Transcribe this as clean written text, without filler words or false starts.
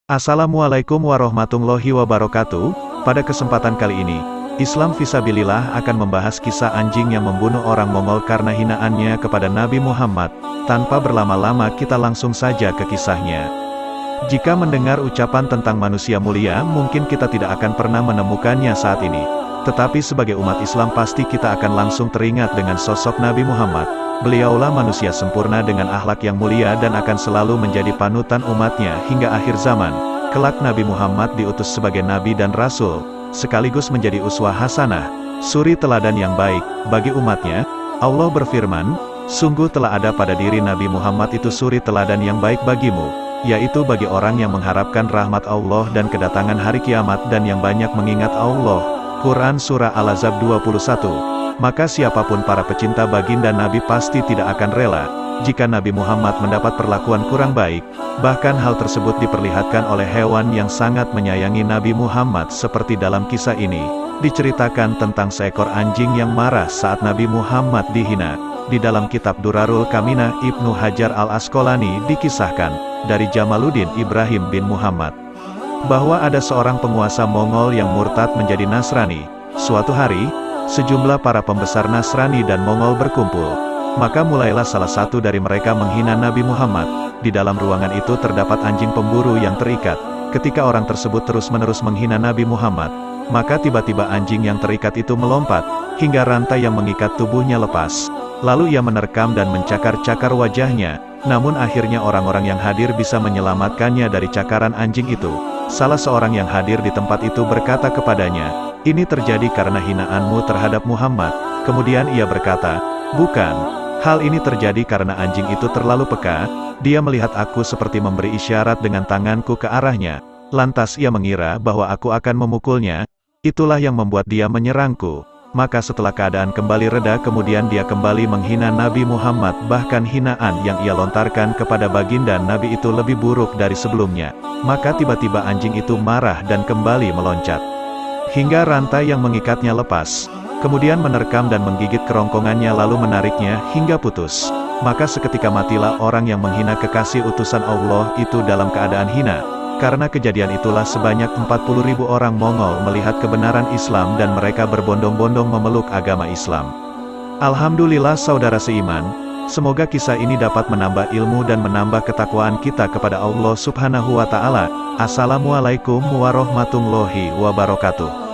Assalamualaikum warahmatullahi wabarakatuh. Pada kesempatan kali ini, Islam Fisabilillah akan membahas kisah anjing yang membunuh orang Mongol karena hinaannya kepada Nabi Muhammad. Tanpa berlama-lama kita langsung saja ke kisahnya. Jika mendengar ucapan tentang manusia mulia, mungkin kita tidak akan pernah menemukannya saat ini. Tetapi sebagai umat Islam pasti kita akan langsung teringat dengan sosok Nabi Muhammad. Beliaulah manusia sempurna dengan akhlak yang mulia dan akan selalu menjadi panutan umatnya hingga akhir zaman. Kelak Nabi Muhammad diutus sebagai Nabi dan Rasul, sekaligus menjadi uswah hasanah, suri teladan yang baik, bagi umatnya. Allah berfirman, sungguh telah ada pada diri Nabi Muhammad itu suri teladan yang baik bagimu, yaitu bagi orang yang mengharapkan rahmat Allah dan kedatangan hari kiamat dan yang banyak mengingat Allah. Quran Surah Al-Ahzab 21. Maka siapapun para pecinta baginda Nabi pasti tidak akan rela jika Nabi Muhammad mendapat perlakuan kurang baik. Bahkan hal tersebut diperlihatkan oleh hewan yang sangat menyayangi Nabi Muhammad, seperti dalam kisah ini. Diceritakan tentang seekor anjing yang marah saat Nabi Muhammad dihina. Di dalam kitab Durarul Kaminah, Ibnu Hajar Al-Asqalani dikisahkan dari Jamaluddin Ibrahim bin Muhammad bahwa ada seorang penguasa Mongol yang murtad menjadi Nasrani. Suatu hari, sejumlah para pembesar Nasrani dan Mongol berkumpul. Maka mulailah salah satu dari mereka menghina Nabi Muhammad. Di dalam ruangan itu terdapat anjing pemburu yang terikat. Ketika orang tersebut terus-menerus menghina Nabi Muhammad, maka tiba-tiba anjing yang terikat itu melompat, hingga rantai yang mengikat tubuhnya lepas. Lalu ia menerkam dan mencakar-cakar wajahnya. Namun akhirnya orang-orang yang hadir bisa menyelamatkannya dari cakaran anjing itu. Salah seorang yang hadir di tempat itu berkata kepadanya, "Ini terjadi karena hinaanmu terhadap Muhammad." Kemudian ia berkata, "Bukan. Hal ini terjadi karena anjing itu terlalu peka. Dia melihat aku seperti memberi isyarat dengan tanganku ke arahnya. Lantas ia mengira bahwa aku akan memukulnya. Itulah yang membuat dia menyerangku." Maka setelah keadaan kembali reda, kemudian dia kembali menghina Nabi Muhammad. Bahkan hinaan yang ia lontarkan kepada baginda Nabi itu lebih buruk dari sebelumnya. Maka tiba-tiba anjing itu marah dan kembali meloncat, hingga rantai yang mengikatnya lepas. Kemudian menerkam dan menggigit kerongkongannya lalu menariknya hingga putus. Maka seketika matilah orang yang menghina kekasih utusan Allah itu dalam keadaan hina. Karena kejadian itulah sebanyak 40.000 orang Mongol melihat kebenaran Islam dan mereka berbondong-bondong memeluk agama Islam. Alhamdulillah saudara seiman, semoga kisah ini dapat menambah ilmu dan menambah ketakwaan kita kepada Allah Subhanahu wa Ta'ala. Assalamualaikum warahmatullahi wabarakatuh.